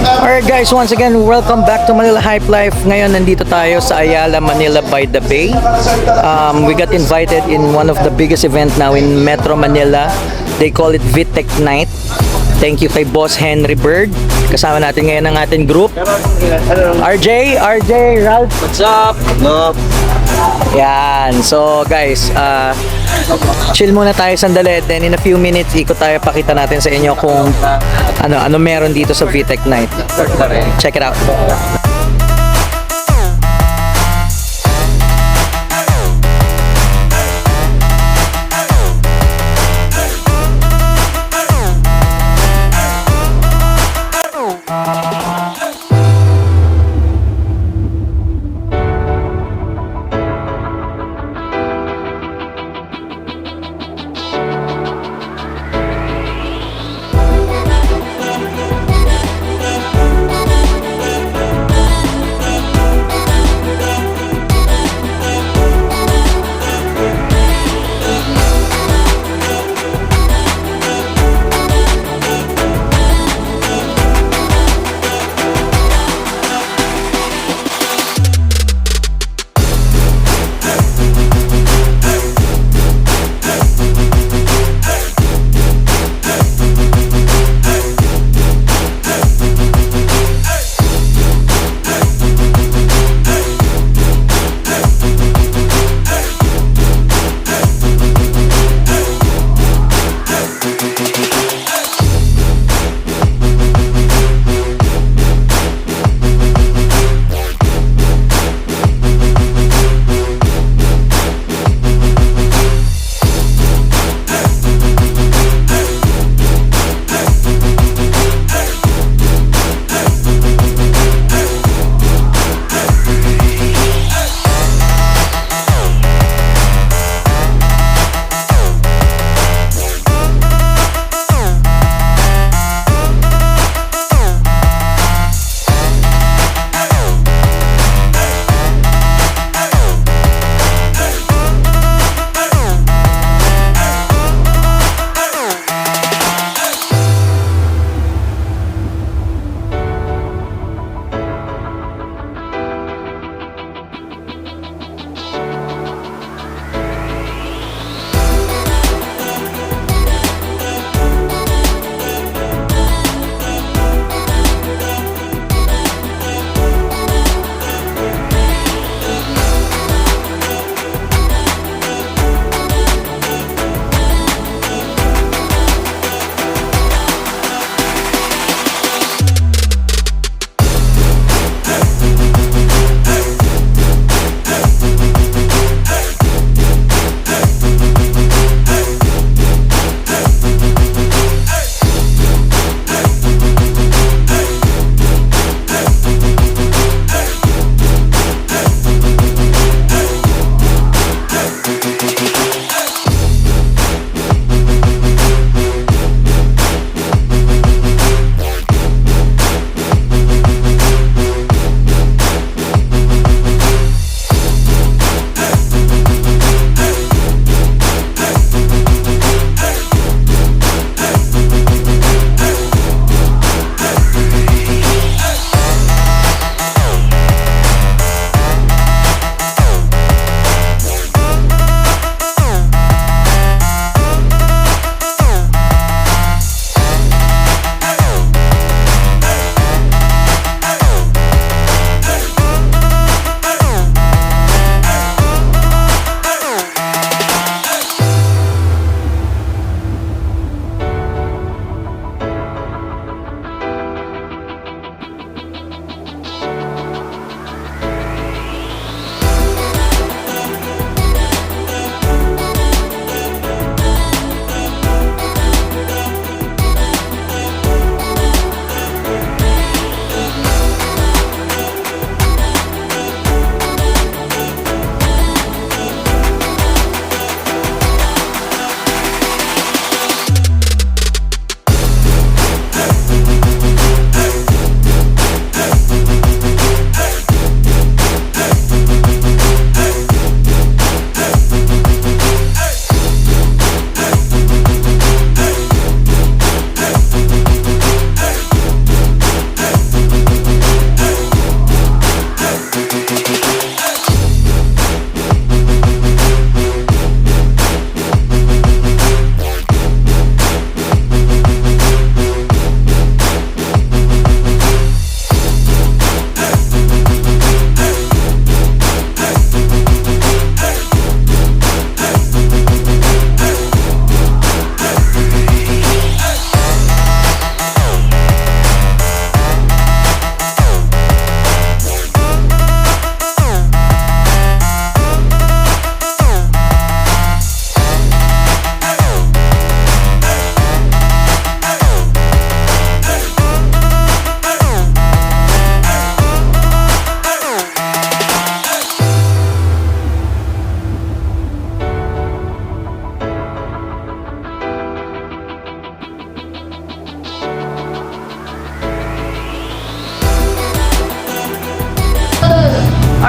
Alright guys, once again, welcome back to Manila Hype Life. Ngayon, nandito tayo sa Ayala, Manila by the Bay. We got invited in one of the biggest event now in Metro Manila. They call it VTech Night. Thank you kay Boss Henry Bird. Kasama natin ngayon ang ating group. RJ, Ralph. What's up? No. Yan. So guys, chill muna tayo sandali. Then in a few minutes, ikot tayo, pakita natin sa inyo kung ano meron dito sa VTech Night. Check it out.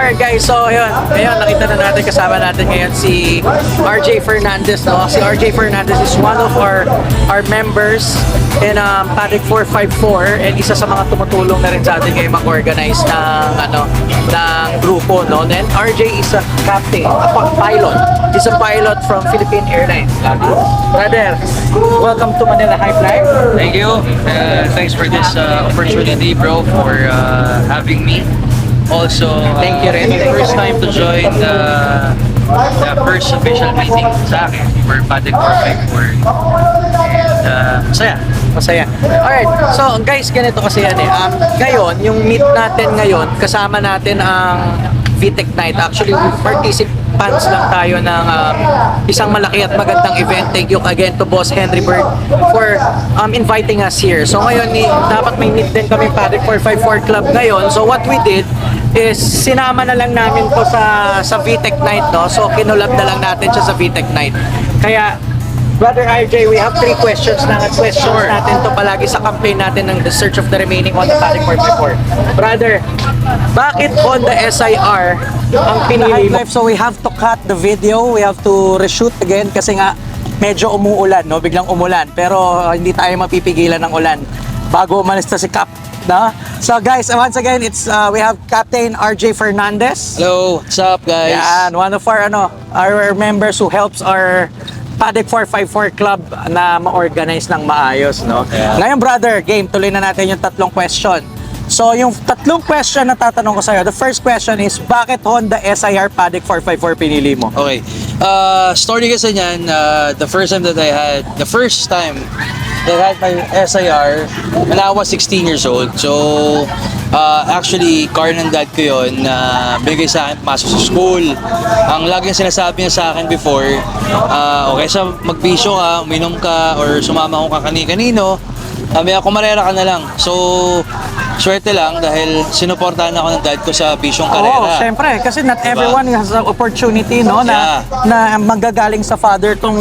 Alright guys, so yun, ngayon nakita na natin, kasama natin ngayon si RJ Fernandez, no? Si RJ Fernandez is one of our members in Paddock 454 and isa sa mga tumutulong na rin sa atin ngayon mag-organize ng grupo, no? Then RJ is a captain, a pilot. He's a pilot from Philippine Airlines. Brother, welcome to Manila Hype Life. Thank you. Thanks for this opportunity, bro, for having me. Also, Thank you rin. first time to join the first official meeting sa akin for Paddock 454. And masaya. Masaya. Alright, so guys, ganito kasi yan eh. Ngayon, yung meet natin ngayon, kasama natin ang VTech Night. Actually, participants lang tayo ng isang malaki at magandang event. Thank you again to Boss Henry Bird for inviting us here. So ngayon, dapat may meet din kami Paddock 454 Club ngayon. So what we did is sinama na lang namin to sa VTech Night, no? So kinulab na lang natin siya sa VTech Night. Kaya Brother RJ, we have 3 questions na questions natin to palagi sa campaign natin ng The Search of the Remaining Honda Paddock 454. Brother, bakit Honda SIR ang pinili mo? So we have to cut the video, we have to reshoot again kasi nga medyo umuulan, no? Biglang umulan. Pero hindi tayo mapipigilan ng ulan bago umalis na si Cap. No? So guys, once again, it's we have Captain RJ Fernandez. Hello, what's up, guys? Yan, one of our members who helps our Paddock 454 Club na ma-organize ng maayos, no? Yeah. Ngayon, brother, game, tuloy na natin yung 3 question. So, yung 3 question na tatanong ko sa'yo, the first question is, bakit Honda SIR Paddock 454 pinili mo? Okay. Story kasi niyan, the first time that I had my SIR when I was 16 years old. So, actually, car ng dad ko yun na bigay sa akin pasok sa school. Ang laging sinasabi niya sa akin before, okay sa magbisyo ka, uminom ka, or sumama ko ka kani-kanino, sabi ako, marera ka na lang. So, swerte lang dahil sinuportahan ako ng dad ko sa bisyong karera. Oo, syempre, kasi not everyone has an opportunity, no, na manggagaling sa father tong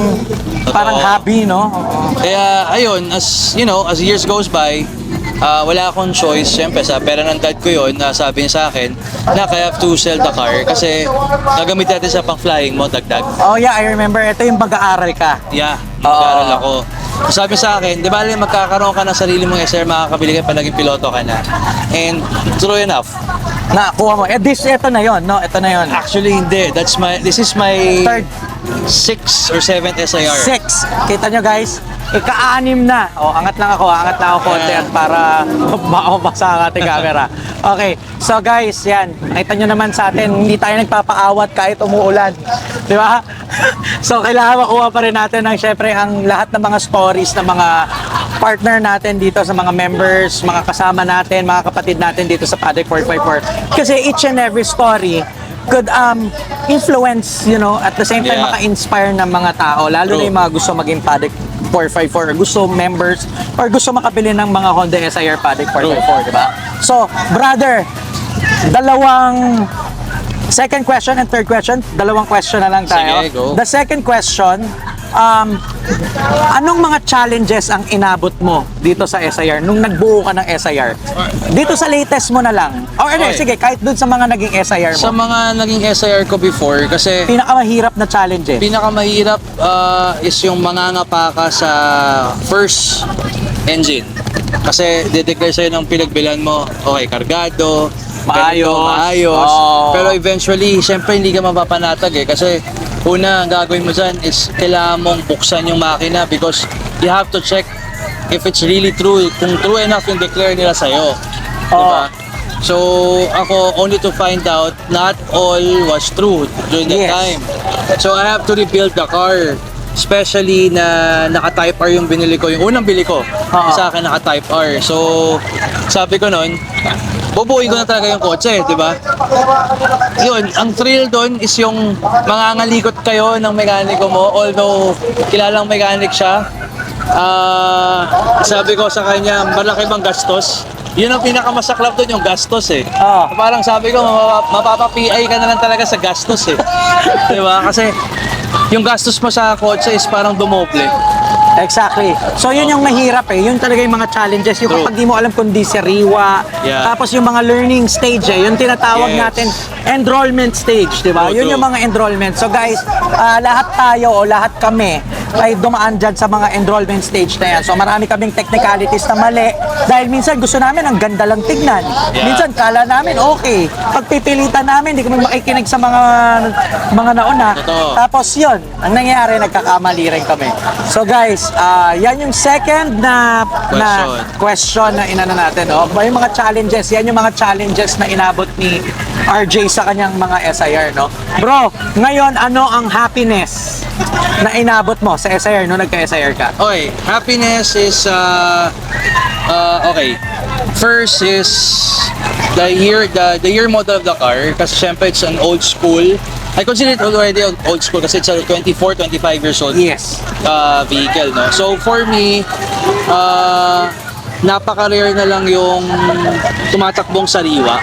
parang hobby, no? Kaya ayun, as you know, as years goes by, wala akong choice. Siyempre, sa pera ng dad ko yun, sabi niya sa akin, na I have to sell the car kasi gagamit natin sa pang-flying mo, dagdag. Oh yeah, I remember. Ito yung mag-aaral ka. Yeah, mag-aaral ako. Sabi sa akin, di ba magkakaroon ka ng sarili mong SR, makakabili ka pa naging piloto ka na. And true enough. Nakuha mo. Ito na yon, no? Ito na yon. Actually, hindi. This is my Third. 6th or 7th SIR. 6. Kita nyo guys, ika-6 na. O, angat lang ako konti at para maumasa ang ating camera. Okay, so guys, yan. Nakita nyo naman sa atin, hindi tayo nagpapaawat kahit umuulan. Di ba? So, kailangan makuha pa rin natin ng syempre ang lahat ng mga stories ng mga partner natin dito sa mga members, mga kasama natin, mga kapatid natin dito sa Paddock 454. Kasi each and every story could influence, you know, at the same time maka-inspire ng mga tao, lalo na yung mga gusto maging Paddock 454 or gusto members or gusto makabili ng mga Honda SIR Paddock 454, di ba? So, brother, second question and third question, 2 question na lang tayo. Sige, go. The second question, anong mga challenges ang inabot mo dito sa SIR nung nagbuo ka ng SIR? Dito sa latest mo na lang. Or sige, kahit dun sa mga naging SIR mo. Sa mga naging SIR ko before, kasi Pinakamahirap na challenge pinakamahirap is yung mangangapa ka sa first engine. Kasi de-declare sa'yo ng pinagbilan mo, okay, kargado, maayos. Oh. Pero eventually, syempre hindi ka mapapanatag kasi una, ang gagawin mo dyan is kailangan mong buksan yung makina because you have to check if it's really true, kung true enough yung declare nila sa'yo. Diba? So, ako, only to find out, not all was true during that time. So, I have to rebuild the car. Especially na naka-Type R yung binili ko. Yung unang bili ko, sa akin naka-Type R. So, sabi ko nun, bubuuin ko na talaga yung kotse, di ba? Yun, ang thrill doon is yung mangangalikot kayo ng mekaniko mo, although kilalang mechanic siya. Sabi ko sa kanya, malaki bang gastos? Yun ang pinakamasaklap doon, yung gastos eh. Parang sabi ko, mapapa-PI ka na lang talaga sa gastos eh. Di ba? Kasi yung gastos mo sa kotse is parang dumoble. Exactly. So yun yung mahirap eh. Yun talaga yung mga challenges. Yung True. kapag di mo alam kung di sariwa. Yeah. Tapos yung mga learning stage eh. Yung tinatawag Yes. natin enrollment stage, di ba? True, Yun true. yung mga enrollment. So guys, lahat tayo o lahat kami ay dumaan dyan sa mga enrollment stage na yan. So marami kaming technicalities na mali. Dahil minsan gusto namin ang ganda lang tignan. Yeah. Minsan kala namin okay. Pagpipilitan namin, hindi kami makikinig sa mga nauna. Totoo. Tapos yun, ang nangyayari, nagkakamali rin kami. So guys, yan yung second na question na inano natin. Oh. Yung mga challenges, yan yung mga challenges na inabot ni RJ sa kanyang mga SIR. No? Bro, ngayon ano ang happiness na inabot mo sa SIR no nagka-SIR ka? Okay, happiness is okay. First is the year model of the car kasi syempre it's an old school. I consider it already old school kasi it's a 24, 25 years old Yes. vehicle, no? So for me, napaka-rare na lang yung tumatakbong sariwa.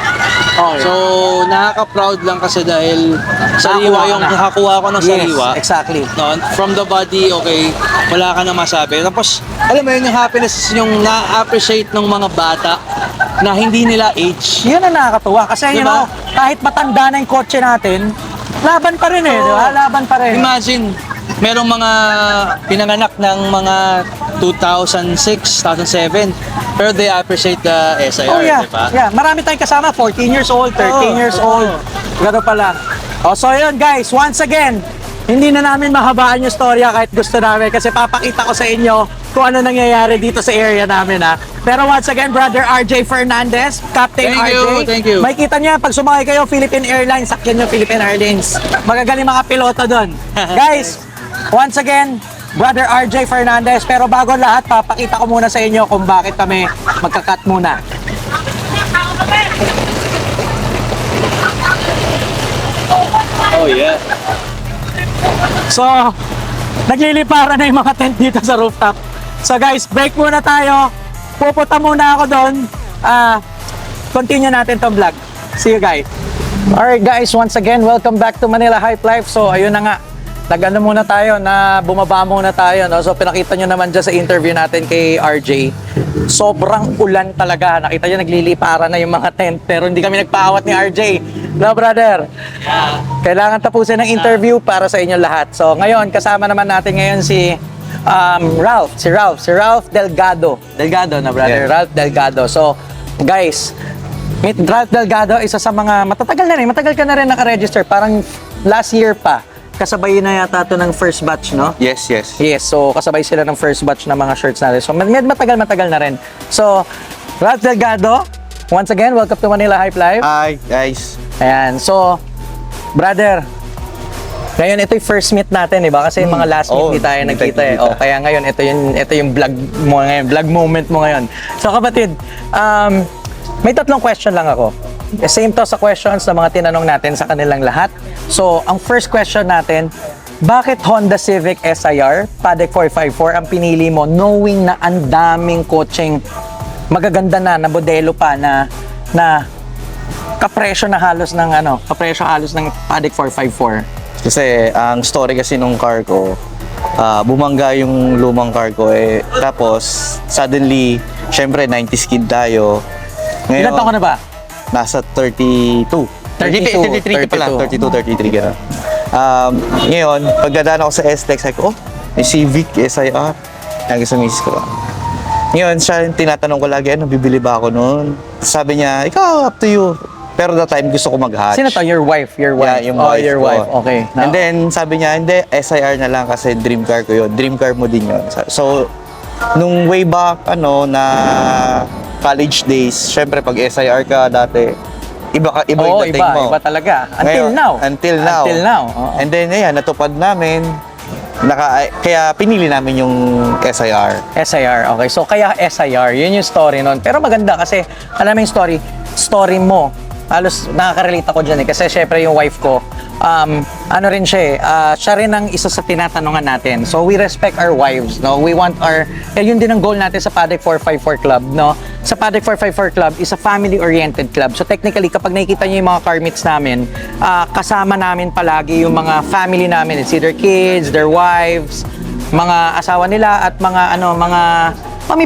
Okay. So, nakaka-proud lang kasi dahil sariwa Nakakuha yung ka na. nakakuha ko ng sariwa. Yes, exactly. No, from the body, okay, wala ka na masabi. Tapos, alam mo yun, yung happiness is yung na-appreciate ng mga bata na hindi nila age. Yun ang nakakatuwa kasi you Diba? know, kahit matanda na yung kotse natin, laban pa rin eh, di ba? Laban pa rin. Imagine, merong mga pinanganak ng mga 2006, 2007, pero they appreciate the SIR, Oh yeah, di ba? yeah. Marami tayong kasama, 14 years old, 13 years old. Gano'n pa lang. Oh, so yun guys, once again, hindi na namin mahabaan yung storya kahit gusto namin kasi papakita ko sa inyo kung ano nangyayari dito sa area namin ha. Pero once again, Brother RJ Fernandez, Captain Thank RJ. you, thank you. Makikita niya, pag sumakay kayo, Philippine Airlines, sakyan nyo Philippine Airlines. Magagaling mga piloto doon. Guys, once again, Brother RJ Fernandez. Pero bago lahat, papakita ko muna sa inyo kung bakit kami magka-cut muna. Oh yeah. So, nagliliparan na yung mga tent dito sa rooftop. So guys, break muna tayo. Pupunta muna ako doon. Continue natin tong vlog. See you guys. Alright guys, once again, welcome back to Manila Hype Life. So ayun na nga, nag-ano muna tayo, na bumaba muna tayo. No? So pinakita nyo naman dyan sa interview natin kay RJ. Sobrang ulan talaga. Nakita nyo, nagliliparan na yung mga tent. Pero hindi kami nagpaawat ni RJ. No, brother? Kailangan tapusin ng interview para sa inyo lahat. So ngayon, kasama naman natin ngayon si Ralph. Si Ralph Delgado. Delgado na, brother. Yeah. Ralph Delgado. So, guys, meet Ralph Delgado, isa sa mga matatagal na rin. Matagal ka na rin nakaregister. Parang last year pa. Kasabay na yata ito ng first batch, no? Yes, yes. Yes, so kasabay sila ng first batch ng mga shirts natin. So, matagal na rin. So, Ralph Delgado, once again, welcome to Manila Hype Live. Hi, guys. Ayan, so, brother, ngayon ito yung first meet natin, di ba? Kasi mga last meet Oo, hindi tayo hindi nagkita tayo eh. nagkita. Oh, kaya ngayon ito yung vlog mo ngayon, vlog moment mo ngayon. So kapatid, may tatlong question lang ako. Same to sa questions na mga tinanong natin sa kanilang lahat. So, ang first question natin, bakit Honda Civic SIR Paddock 454 ang pinili mo knowing na ang daming kotseng magaganda na modelo pa na kapresyo halos ng Paddock 454. Kasi ang story kasi nung car ko, bumangga yung lumang car ko tapos suddenly, syempre 90s kid tayo. Ilan taon ka na ba? Nasa 32. 33 pa lang, 33 gano'n. Ngayon, pagdadaan ako sa S-Lex, sabi ko, may Civic, SIR. Lagi sa misis ko. Ngayon, siya yung tinatanong ko lagi, bibili ba ako noon? Sabi niya, ikaw, up to you. Pero that time, gusto ko mag-hatch. Sino to? Your wife? Your wife? Yeah, yung oh, wife your ko. wife. Okay. And then, sabi niya, hindi, SIR na lang kasi dream car ko yun. Dream car mo din yun. So, nung way back, na college days, syempre pag SIR ka dati, iba yung dating mo. Iba talaga. Until Ngayon, now. Until now. Until now. Oo. And then, ayan, natupad namin. Kaya pinili namin yung SIR. SIR. Okay. So, kaya SIR. Yun yung story nun. Pero maganda kasi, alam mo yung story mo. Halos nakaka-relate ako dyan kasi syempre yung wife ko, ano rin siya siya rin ang isa sa tinatanungan natin. So we respect our wives, no? We want yun din ang goal natin sa Paddock 454 Club, no? Sa Paddock 454 Club is a family-oriented club. So technically, kapag nakikita niyo yung mga car meets namin, kasama namin palagi yung mga family namin. It's either kids, their wives, mga asawa nila at mga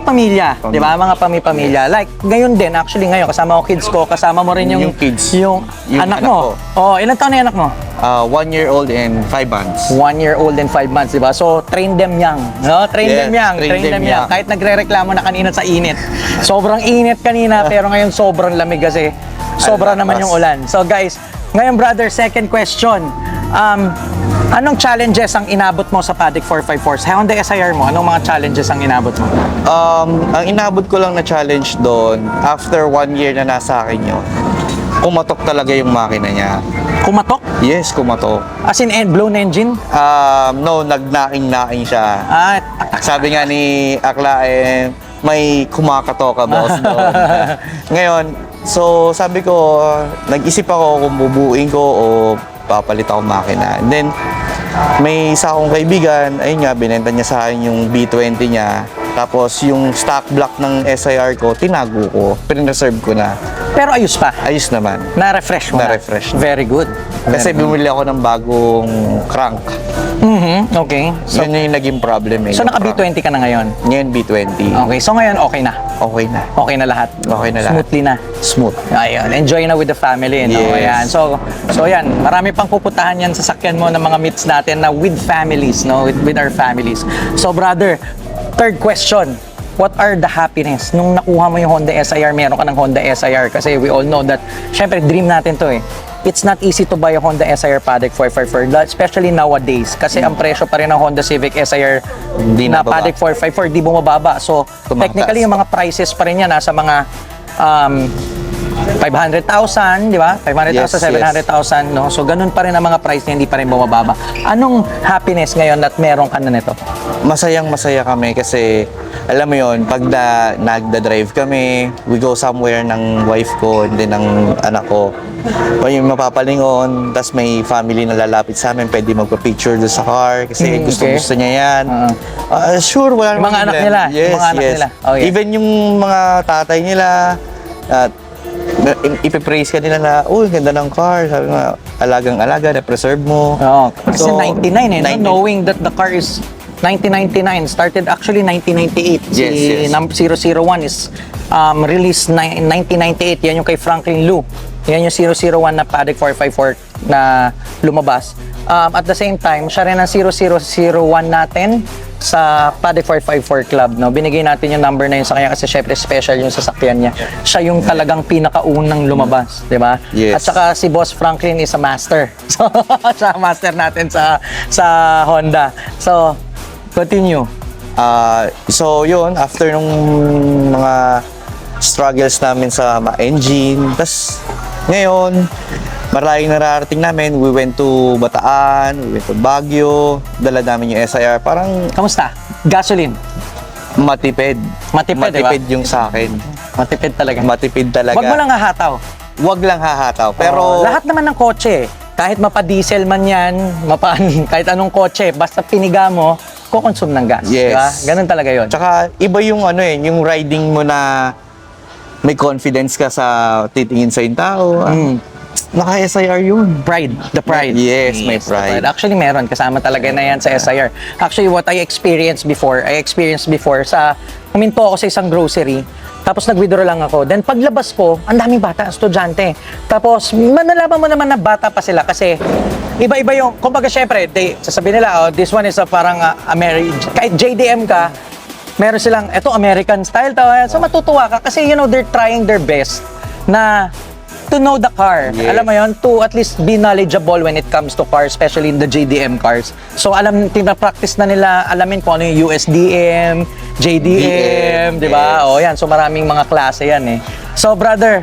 pamilya, di ba? Mga pamilya. Like, ngayon din, actually ngayon, kasama ko kids ko, kasama mo rin yung kids. yung anak Yung anak mo. ko. Oh, ilang taon na yung anak mo? 1 year old and 5 months. 1 year old and 5 months, di ba? So, train them young. No? Train Yes, them young. train them young. Kahit nagre-reklamo na kanina sa init. Sobrang init kanina, pero ngayon sobrang lamig kasi sobra naman yung ulan. So, guys, ngayon, brother, second question. Anong challenges ang inabot mo sa Paddock 454? Sa Honda SIR mo, anong mga challenges ang inabot mo? Ang inabot ko lang na challenge doon, after 1 year na nasa akin yun, kumatok talaga yung makina niya. Kumatok? Yes, kumatok. As in, blown engine? No, nagnaing-naing siya. Ah, Sabi nga ni Akla, may kumakatok ka boss doon. Ngayon, so sabi ko, nag-isip ako kung bubuuin ko o papalit ako makina. And then, may isa akong kaibigan, ayun nga, binenta niya sa akin yung B20 niya. Tapos yung stock block ng SIR ko, tinago ko, pin-reserve ko na. pero ayos pa. Ayos naman. Na-refresh mo Na-refresh na. Very good. Kasi bumili ako ng bagong crank. Okay. So, Yun yung naging problem so yung crank. naka-B20 ka na ngayon? Ngayon B20. Okay. So ngayon, okay na. Okay na. Okay na lahat. Okay na lahat. Smoothly na. Smooth. Ayun, enjoy na with the family, no? Yes. Ayan. So yan, marami pang pupuntahan yan sa sakyan mo ng mga meets natin na with families, no? With our families. So brother, third question. What are the happiness nung nakuha mo yung Honda SIR, meron ka ng Honda SIR? Kasi we all know that, syempre, dream natin to eh. It's not easy to buy a Honda SIR Paddock 454, especially nowadays. Kasi ang presyo pa rin ng Honda Civic SIR Hindi na nababa. Paddock 454, di bumababa. So, Tumataas. technically, yung mga prices pa rin yan, nasa mga 500,000, di ba? 500,000, Yes, 700,000, no? So, ganun pa rin ang mga price niya, hindi pa rin bumababa. Anong happiness ngayon at meron ka na nito? Masayang-masaya kami kasi alam mo yon, pag nagda-drive kami, we go somewhere ng wife ko and then ng anak ko. O yung mapapalingon, tas may family na lalapit sa amin, pwede magpa-picture doon sa car kasi gusto niya yan. Sure, wala Yung namang mga anak problem. nila, Yes, yung mga anak yes. nila. Oh, yeah. Even yung mga tatay nila, at ipipraise ka nila na, uy, ganda ng car. Sabi nga, alagang-alaga, na-preserve mo. Oh, kasi So, 99 eh, 90. no? Knowing that the car is 1999, started actually 1998. Yes, yes. Number 001 is released 1998. Yan yung kay Franklin Lu. Yan yung 001 na Paddock 454 na lumabas. At the same time, siya rin ang 0001 natin sa Paddock 454 Club. No? Binigay natin yung number na yun sa kanya kasi syempre special yung sasakyan niya. Siya yung talagang pinakaunang lumabas, di ba? Yes. At saka si Boss Franklin is a master. So, siya ang master natin sa Honda. So, continue. So yun, after nung mga struggles namin sa engine, tas ngayon, maraming nararating namin. We went to Bataan, we went to Baguio, dala namin yung SIR. Parang Kamusta? Gasoline. matipid. Matipid, di ba? Matipid yung sa akin. Matipid talaga. Matipid talaga. Wag mo lang hahataw. Wag lang hahataw. Oh, Pero lahat naman ng kotse, kahit mapa-diesel man yan, kahit anong kotse, basta piniga mo, kukonsume ng gas. Yes. Di ba? Ganun talaga yun. tsaka iba yung yung riding mo na may confidence ka sa titingin sa yung tao. Naka-SIR yun. Pride. The pride. Yes, may the pride. Actually, meron. Kasama talaga na yan sa SIR. Actually, what I experienced before huminto ako sa isang grocery, tapos nag-withdraw lang ako. Then paglabas ko, ang daming bata, estudyante. Tapos, manalaman mo naman na bata pa sila kasi iba-iba yung, kumbaga syempre, sasabihin nila, this one is a parang kahit JDM ka, meron silang, eto American style. So matutuwa ka kasi they're trying their best na to know the car. Yes. Alam mo yon, to at least be knowledgeable when it comes to cars, especially in the JDM cars. So practice na nila, alamin kung ano yung USDM, JDM, di ba? Yes. O yan, so maraming mga klase yan eh. So brother,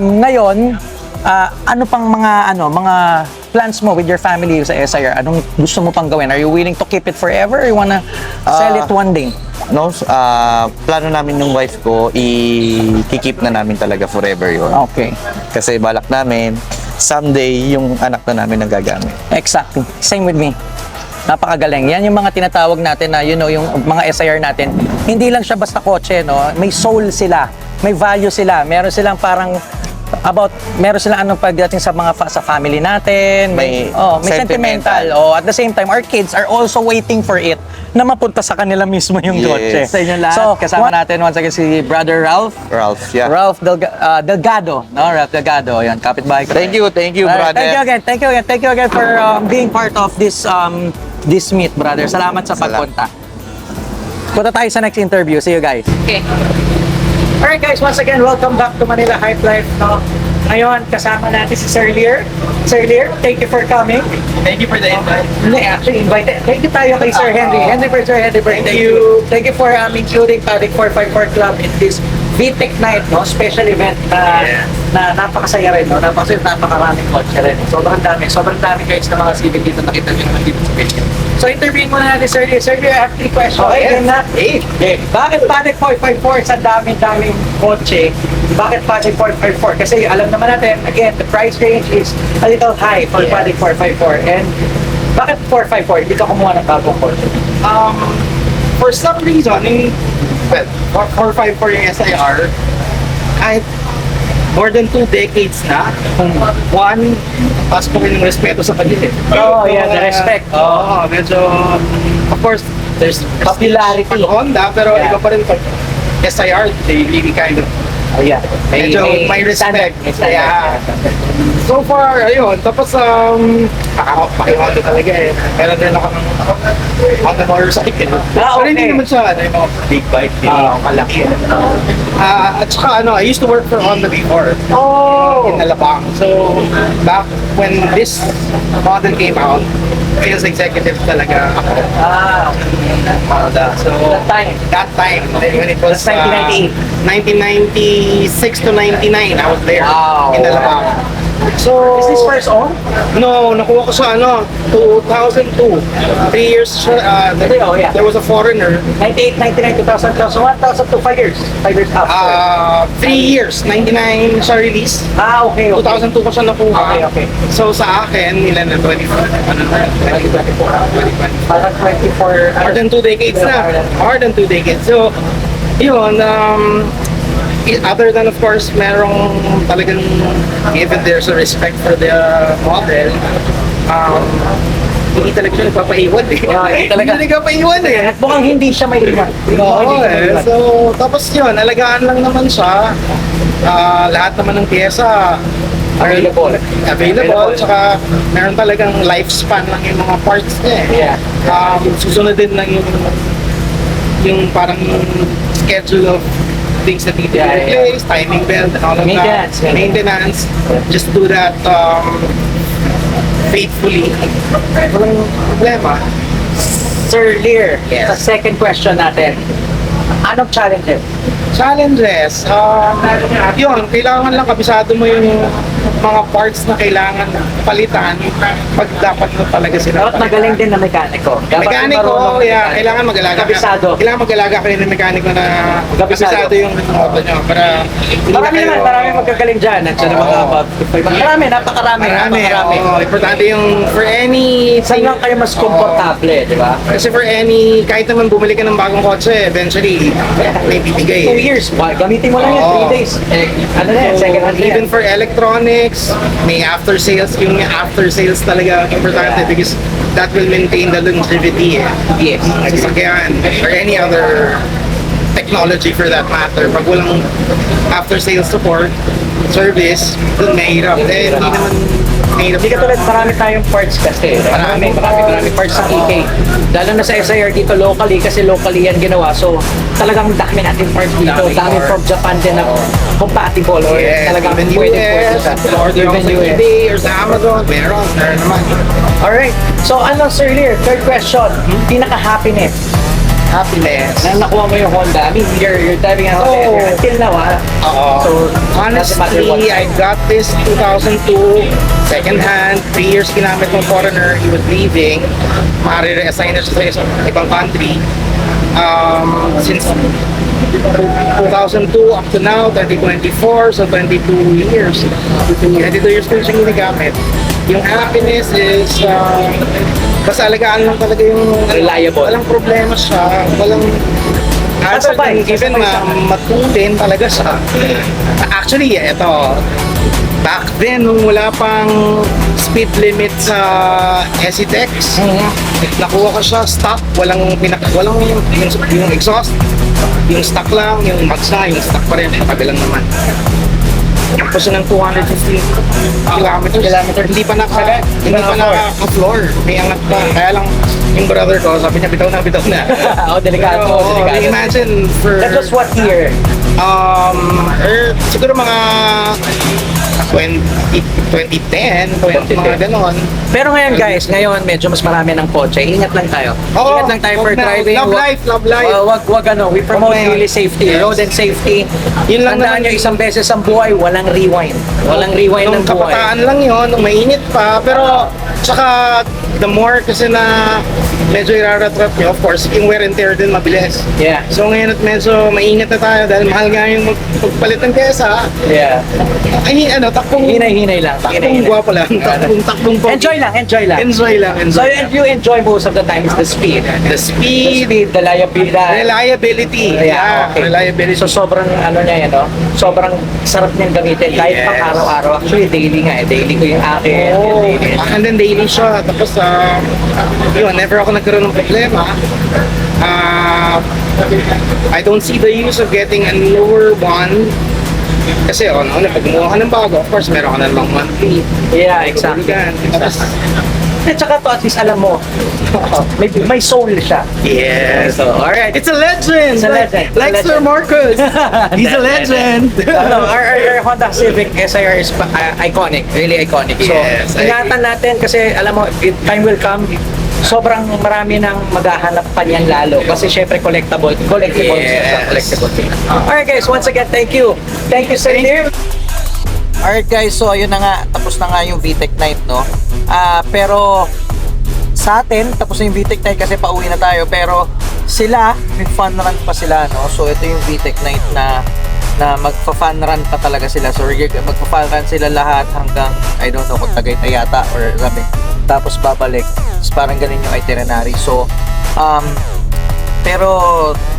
ngayon, ano pang mga plans mo with your family sa SIR? Anong gusto mo pang gawin? Are you willing to keep it forever or you wanna sell it one day? No, plano namin ng wife ko, i-keep na namin talaga forever yun. Okay. Kasi balak namin, someday, yung anak na namin ang gagamit. Exactly. Same with me. Napakagaling. Yan yung mga tinatawag natin na, yung mga SIR natin. Hindi lang siya basta kotse, no? May soul sila. May value sila. Meron silang parang about meron silang anong pagdating sa mga sa family natin. May may sentimental. sentimental. At the same time, our kids are also waiting for it na mapunta sa kanila mismo yung Yes. kotse. Sa inyo lahat, kasama natin once again si Brother Ralph. Ralph, yeah. Ralph Delgado. No, Ralph Delgado. Ayan, kapitbahay ko. Thank you, Alright, brother. Thank you again for being part of this this meet, brother. Salamat sa pagpunta. Punta tayo sa next interview. See you guys. Okay. Alright guys, once again, welcome back to Manila Hype Life. No? Ngayon, kasama natin si Sir Lear. Sir Lear, thank you for coming. Thank you for the invite. Hindi, actually invited. Thank you tayo kay Sir Henry. Thank you. Thank you for including Paddock 454 Club in this VTech Night, no? Special event na napakasaya rin, no? Napakaraming kotse rin. Sobrang dami guys na mga civic dito nakita nyo naman dito sa video. So interviewin muna natin Sir Lear. Sir Lear, I have 3 questions. Okay, game na. Okay. Bakit Paddock 454 sa daming kotse? Bakit Paddock 454? Kasi alam naman natin, again, the price range is a little high for Paddock 454. And bakit 454? Hindi ka kumuha ng bagong kotse? For some reason, well, 454 yung SIR, kahit more than 2 decades na, one, taas ko rin yung respeto sa kanila. Oh, yeah, the respect. Oo, medyo, of course, there's Popularity. pag Honda, pero Yeah. iba pa rin pag SIR, they really kind of, Oh, yeah. medyo may respect. May standard. Yeah. So far, ayun, tapos, paki-Honda talaga eh. Meron din ako ng Honda motorcycle. Ah, Pero hindi okay. naman siya, yung mga big bike, hindi Ah. ako kalaki. At saka I used to work for Honda before. Oh! In Alabang. So, back when this model came out, sales executive talaga ako. Honda. So, that time, when it was That's 1998. 1996 to 99, I was there Wow. in Alabang. So, Is this first own? No, nakuha ko sa 2002. 3 years siya, Oh, yeah. there was a foreigner. 98, 99, 2000, 2001, 2002, 5 years. 5 years after. 3 years, 99 siya release. Okay. 2002 ko siya nakuha. Okay. So sa akin, ilan na 24? Ano na? 2024. Parang 24. More than 2 decades na. More than 2 decades. So, yun, other than of course, merong talagang given there's a respect for the model, hindi talaga siya nagpapaiwan eh. Hindi talaga. Hindi nagpapaiwan eh. At mukhang hindi siya may iwan. Oo eh. So, tapos yun, alagaan lang naman siya. Lahat naman ng pyesa Available. Available. Tsaka meron talagang lifespan lang yung mga parts niya eh. Yeah. Susunod din lang yung parang schedule of things that need to be Yeah, yeah. replaced, timing belt and all of Maintenance, that. yeah. Maintenance. Just do that faithfully. Walang problema. Sir Lear, Yes. sa second question natin, anong challenges? Challenges, yun, kailangan lang kabisado mo yung mga parts na kailangan palitan pag dapat mo talaga sila. Dapat magaling din na mekaniko. Dapat Mekaniko, marunong yeah, kailangan mag-alaga Kabisado. Kailangan mag-alaga kayo ng mekaniko na Kabisado. kabisado yung auto nyo para hindi Marami na kayo... marami magagaling dyan. Nandiyan ang mga marami, napakarami. Marami, oo. Importante yung for any... Saan lang kayo mas komportable, di ba? Kasi for any, kahit naman bumili ka ng bagong kotse, eventually, may bibigay. 2 years. Gamitin mo lang yan, Oo. 3 days. Ano na yan, second hand Even yan. for electronics, may after sales. Yung after sales talaga importante because that will maintain the longevity Yes. ng sasakyan or any other technology for that matter. Pag walang after sales support, service, dun mahirap. Hindi naman mahirap. Hindi ka tulad, marami tayong parts kasi. Marami parts sa EK. Lalo na sa SIR dito locally kasi locally yan ginawa. So talagang dami natin parts dito. Dami from Japan din na compatible or Yes, talagang even pwede US, siya. order Even sa US. eBay or sa Amazon, meron naman. Alright. So ano Sir Lear, third question, pinaka-happiness Happiness. na nakuha mo yung Honda. I mean, you're driving a Honda Oh. until now, Oo. So, doesn't matter what. Honestly, I got this 2002, second hand, 3 years ginamit ng foreigner, he was leaving, ma-reassign na siya sa isang ibang country. Since 2002 up to now, 2024, so 22 years. 22 years ko siya ginagamit. Yung happiness is, basta alagaan lang talaga yung Reliable. Walang problema siya, walang Kasabay, even kasabay siya. matulin talaga siya. Actually, ito, back then, nung wala pang speed limit sa SETEX, nakuha ko siya stock, walang yung exhaust, yung stock lang, yung mags na, yung stock pa rin, kabilang naman. Tapos ng 215 kilometers. Hindi pa naka-floor. May angat pa. Kaya lang, yung brother ko, sabi niya, bitaw na. Oh, delikado. Pero, imagine for... That was what year? Siguro mga 2010, mga ganon. Pero ngayon guys, ngayon medyo mas marami ng kotse. Ingat lang tayo. Oo, Ingat lang tayo for wag na. driving. Love life. Wag ano, we promote Wag na. really safety, Yes. road and safety. Yun lang Tandaan naman. nyo, isang beses ang buhay, walang rewind. Walang rewind ng Nung buhay. kabataan lang yun, nung mainit pa. Pero, tsaka, the more kasi na medyo iraratrap nyo, of course, yung wear and tear din mabilis. Yeah. So ngayon at medyo maingat na tayo dahil mahal nga yung magpalit ng pyesa. Yeah. Ay, takbong... Hinay-hinay lang. Takbong Hinay-hinay. gwapo lang. Takbong pogi. Enjoy lang. Enjoy lang. So you enjoy most of the time is the speed. The speed, The liability. reliability. Yeah, okay. Reliability. So sobrang yan, no? Sobrang sarap niyang gamitin kahit Yes. pang araw-araw. Actually, daily nga eh. Daily ko yung akin. Oo, Yung daily. and then daily siya. Tapos, yun, never ako nagkaroon ng problema. I don't see the use of getting a lower one. Kasi, pag gumawa ka ng bago, of course, meron ka na namang monthly. Yeah, exactly. Tapos, At saka to, at least alam mo, may soul siya. yes. So, alright. It's a legend! It's a legend. Like It's a Sir legend. Marcos. He's a legend. No, our Honda Civic SIR is iconic, really iconic. So, Yes, I ingatan natin kasi alam mo, time will come, sobrang marami nang maghahanap pa niyan lalo kasi syempre collectibles Yes. collectibles. Alright guys, once again, thank you Sir Lim. Alright guys, so ayun na nga, tapos na nga yung VTEC night, no? Pero sa atin, tapos na yung VTEC night kasi pauwi na tayo, pero sila, may fun run pa sila, no? So ito yung VTEC night na magfa-fun run pa talaga sila. So magfa-fun run sila lahat hanggang, I don't know, kung Tagaytay yata or sabi, tapos babalik. So, parang ganun yung itinerary. So, pero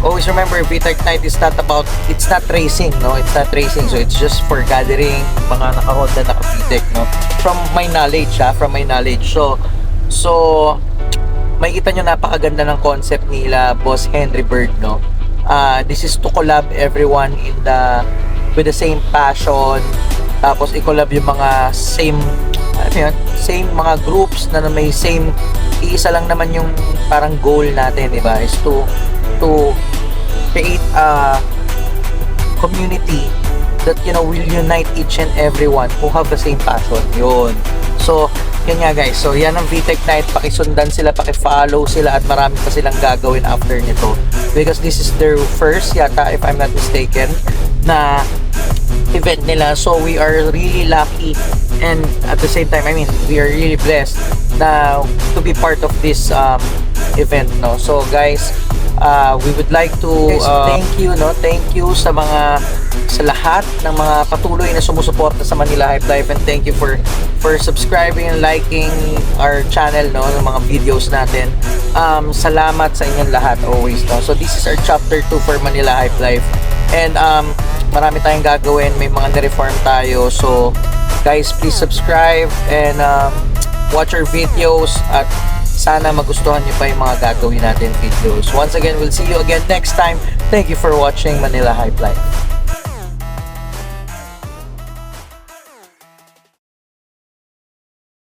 always remember, VTEC night is not about, it's not racing, no? It's not racing. So it's just for gathering mga naka-Honda, naka-VTEC, no? From my knowledge. So makikita nyo napakaganda ng concept nila Boss Henry Bird, no? This is to collab everyone with the same passion. Tapos i-collab yung mga same mga groups na may same, iisa lang naman yung parang goal natin, di ba? Is to create a community that, will unite each and everyone who have the same passion. Yun. So, yun nga guys. So, yan ang VTEC night. Pakisundan sila, pakifollow sila, at marami pa silang gagawin after nito. Because this is their first, yata, if I'm not mistaken, na event nila. So, we are really lucky, and at the same time, we are really blessed to be part of this event, no? So, guys, we would like to thank you sa lahat ng mga patuloy na sumusuporta sa Manila Hype Life, and thank you for subscribing and liking our channel, no, ng mga videos natin. Salamat sa inyong lahat always, no. So this is our chapter 2 for Manila Hype Life, and marami tayong gagawin, may mga na-reform tayo. So guys, please subscribe and watch our videos, at sana magustuhan nyo pa yung mga gagawin natin videos. Once again, we'll see you again next time. Thank you for watching Manila Hype Life.